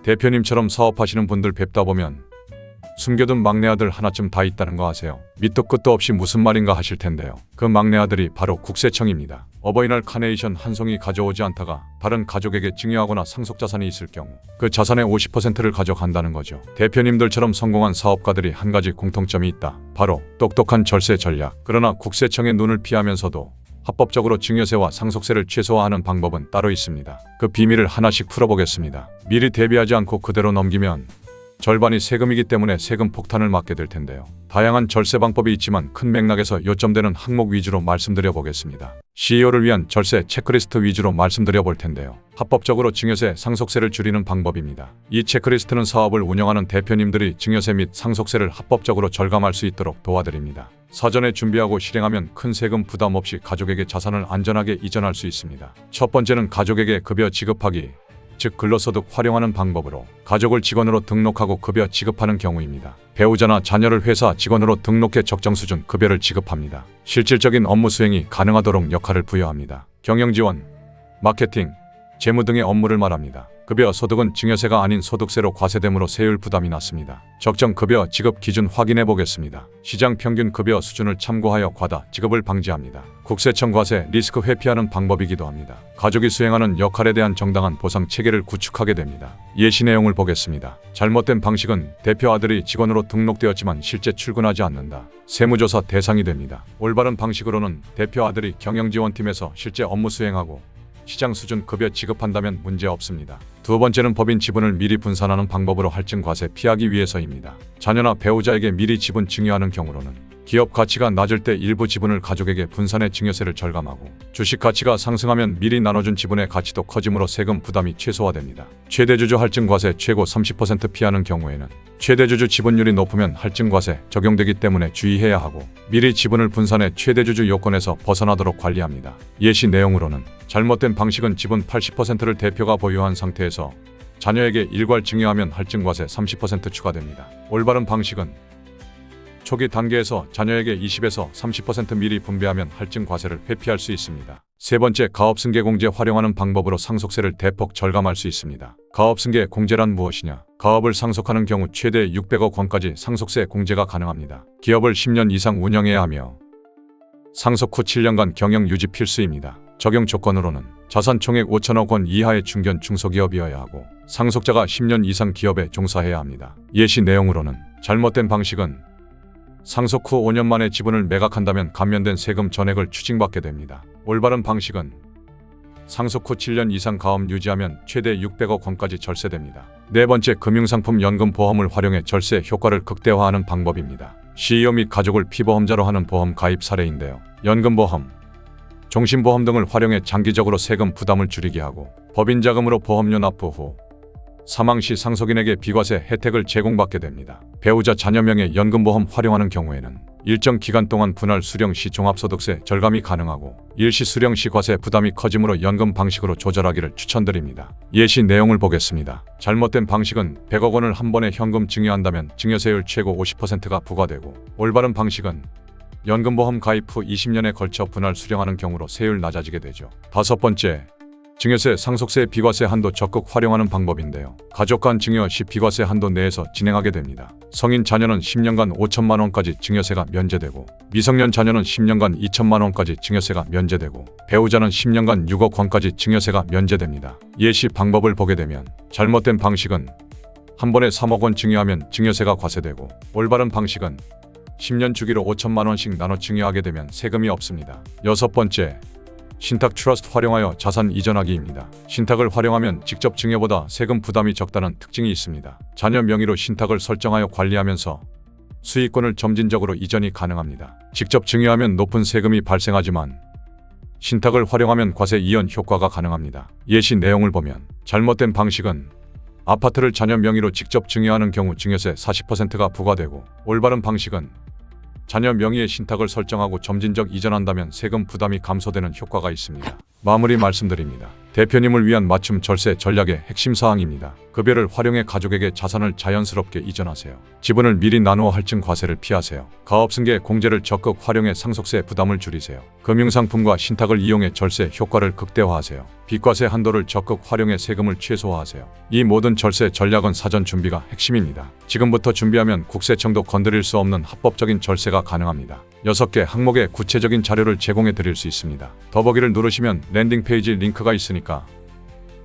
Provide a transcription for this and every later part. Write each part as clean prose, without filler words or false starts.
대표님처럼 사업하시는 분들 뵙다 보면 숨겨둔 막내 아들 하나쯤 다 있다는 거 아세요? 밑도 끝도 없이 무슨 말인가 하실 텐데요. 그 막내 아들이 바로 국세청입니다. 어버이날 카네이션 한 송이 가져오지 않다가 다른 가족에게 증여하거나 상속자산이 있을 경우 그 자산의 50%를 가져간다는 거죠. 대표님들처럼 성공한 사업가들이 한 가지 공통점이 있다. 바로 똑똑한 절세 전략. 그러나 국세청의 눈을 피하면서도 합법적으로 증여세와 상속세를 최소화하는 방법은 따로 있습니다. 그 비밀을 하나씩 풀어보겠습니다. 미리 대비하지 않고 그대로 넘기면 절반이 세금이기 때문에 세금 폭탄을 맞게 될 텐데요. 다양한 절세 방법이 있지만 큰 맥락에서 요점되는 항목 위주로 말씀드려 보겠습니다. CEO를 위한 절세 체크리스트 위주로 말씀드려 볼 텐데요. 합법적으로 증여세, 상속세를 줄이는 방법입니다. 이 체크리스트는 사업을 운영하는 대표님들이 증여세 및 상속세를 합법적으로 절감할 수 있도록 도와드립니다. 사전에 준비하고 실행하면 큰 세금 부담 없이 가족에게 자산을 안전하게 이전할 수 있습니다. 첫 번째는 가족에게 급여 지급하기, 즉 근로소득 활용하는 방법으로 가족을 직원으로 등록하고 급여 지급하는 경우입니다. 배우자나 자녀를 회사 직원으로 등록해 적정 수준 급여를 지급합니다. 실질적인 업무 수행이 가능하도록 역할을 부여합니다. 경영지원, 마케팅, 재무 등의 업무를 말합니다. 급여 소득은 증여세가 아닌 소득세로 과세되므로 세율 부담이 낮습니다. 적정 급여 지급 기준 확인해 보겠습니다. 시장 평균 급여 수준을 참고하여 과다 지급을 방지합니다. 국세청 과세 리스크 회피하는 방법이기도 합니다. 가족이 수행하는 역할에 대한 정당한 보상 체계를 구축하게 됩니다. 예시 내용을 보겠습니다. 잘못된 방식은 대표 아들이 직원으로 등록되었지만 실제 출근하지 않는다. 세무조사 대상이 됩니다. 올바른 방식으로는 대표 아들이 경영지원팀에서 실제 업무 수행하고 시장 수준 급여 지급한다면 문제 없습니다. 두 번째는 법인 지분을 미리 분산하는 방법으로 할증 과세 피하기 위해서입니다. 자녀나 배우자에게 미리 지분 증여하는 경우로는 기업 가치가 낮을 때 일부 지분을 가족에게 분산해 증여세를 절감하고 주식 가치가 상승하면 미리 나눠준 지분의 가치도 커지므로 세금 부담이 최소화됩니다. 최대주주 할증 과세 최고 30% 피하는 경우에는 최대주주 지분율이 높으면 할증 과세 적용되기 때문에 주의해야 하고 미리 지분을 분산해 최대주주 요건에서 벗어나도록 관리합니다. 예시 내용으로는 잘못된 방식은 지분 80%를 대표가 보유한 상태에서 자녀에게 일괄 증여하면 할증 과세 30% 추가됩니다. 올바른 방식은 초기 단계에서 자녀에게 20에서 30% 미리 분배하면 할증 과세를 회피할 수 있습니다. 세 번째, 가업승계 공제 활용하는 방법으로 상속세를 대폭 절감할 수 있습니다. 가업승계 공제란 무엇이냐? 가업을 상속하는 경우 최대 600억 원까지 상속세 공제가 가능합니다. 기업을 10년 이상 운영해야 하며 상속 후 7년간 경영 유지 필수입니다. 적용 조건으로는 자산 총액 5천억 원 이하의 중견 중소기업이어야 하고 상속자가 10년 이상 기업에 종사해야 합니다. 예시 내용으로는 잘못된 방식은 상속 후 5년 만에 지분을 매각한다면 감면된 세금 전액을 추징받게 됩니다. 올바른 방식은 상속 후 7년 이상 가업 유지하면 최대 600억 원까지 절세됩니다. 네 번째, 금융상품 연금보험을 활용해 절세 효과를 극대화하는 방법입니다. CEO 및 가족을 피보험자로 하는 보험 가입 사례인데요. 연금보험, 종신보험 등을 활용해 장기적으로 세금 부담을 줄이게 하고 법인 자금으로 보험료 납부 후 사망 시 상속인에게 비과세 혜택을 제공받게 됩니다. 배우자 자녀 명의 연금보험 활용하는 경우에는 일정 기간 동안 분할 수령 시 종합소득세 절감이 가능하고 일시 수령 시 과세 부담이 커지므로 연금 방식으로 조절하기를 추천드립니다. 예시 내용을 보겠습니다. 잘못된 방식은 100억 원을 한 번에 현금 증여한다면 증여세율 최고 50%가 부과되고 올바른 방식은 연금보험 가입 후 20년에 걸쳐 분할 수령하는 경우로 세율 낮아지게 되죠. 다섯 번째, 증여세, 상속세 비과세 한도 적극 활용하는 방법인데요. 가족 간 증여 시 비과세 한도 내에서 진행하게 됩니다. 성인 자녀는 10년간 5천만 원까지 증여세가 면제되고 미성년 자녀는 10년간 2천만 원까지 증여세가 면제되고 배우자는 10년간 6억 원까지 증여세가 면제됩니다. 예시 방법을 보게 되면 잘못된 방식은 한 번에 3억 원 증여하면 증여세가 과세되고 올바른 방식은 10년 주기로 5천만 원씩 나눠 증여하게 되면 세금이 없습니다. 여섯 번째, 신탁 트러스트 활용하여 자산 이전하기입니다. 신탁을 활용하면 직접 증여보다 세금 부담이 적다는 특징이 있습니다. 자녀 명의로 신탁을 설정하여 관리하면서 수익권을 점진적으로 이전이 가능합니다. 직접 증여하면 높은 세금이 발생하지만 신탁을 활용하면 과세 이연 효과가 가능합니다. 예시 내용을 보면 잘못된 방식은 아파트를 자녀 명의로 직접 증여하는 경우 증여세 40%가 부과되고 올바른 방식은 자녀 명의의 신탁을 설정하고 점진적 이전한다면 세금 부담이 감소되는 효과가 있습니다. 마무리 말씀드립니다. 대표님을 위한 맞춤 절세 전략의 핵심 사항입니다. 급여를 활용해 가족에게 자산을 자연스럽게 이전하세요. 지분을 미리 나누어 할증 과세를 피하세요. 가업승계 공제를 적극 활용해 상속세 부담을 줄이세요. 금융상품과 신탁을 이용해 절세 효과를 극대화하세요. 비과세 한도를 적극 활용해 세금을 최소화하세요. 이 모든 절세 전략은 사전 준비가 핵심입니다. 지금부터 준비하면 국세청도 건드릴 수 없는 합법적인 절세가 가능합니다. 6개 항목의 구체적인 자료를 제공해 드릴 수 있습니다. 더보기를 누르시면 랜딩 페이지 링크가 있으니까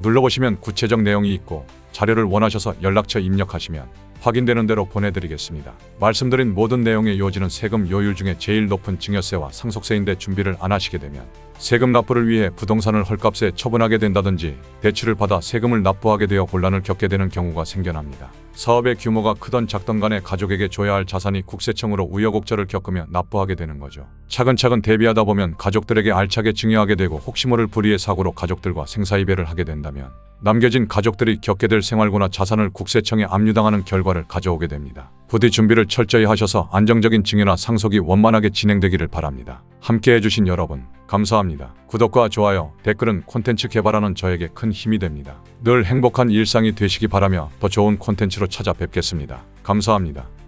눌러보시면 구체적 내용이 있고 자료를 원하셔서 연락처 입력하시면 확인되는 대로 보내드리겠습니다. 말씀드린 모든 내용의 요지는 세금 요율 중에 제일 높은 증여세와 상속세인데 준비를 안 하시게 되면 세금 납부를 위해 부동산을 헐값에 처분하게 된다든지 대출을 받아 세금을 납부하게 되어 곤란을 겪게 되는 경우가 생겨납니다. 사업의 규모가 크던 작던 간에 가족에게 줘야 할 자산이 국세청으로 우여곡절을 겪으며 납부하게 되는 거죠. 차근차근 대비하다 보면 가족들에게 알차게 증여하게 되고 혹시 모를 불의의 사고로 가족들과 생사이별을 하게 된다면 남겨진 가족들이 겪게 될 생활고나 자산을 국세청에 압류당하는 결과를 가져오게 됩니다. 부디 준비를 철저히 하셔서 안정적인 증여나 상속이 원만하게 진행되기를 바랍니다. 함께 해주신 여러분 감사합니다. 구독과 좋아요, 댓글은 콘텐츠 개발하는 저에게 큰 힘이 됩니다. 늘 행복한 일상이 되시기 바라며 더 좋은 콘텐츠로 찾아뵙겠습니다. 감사합니다.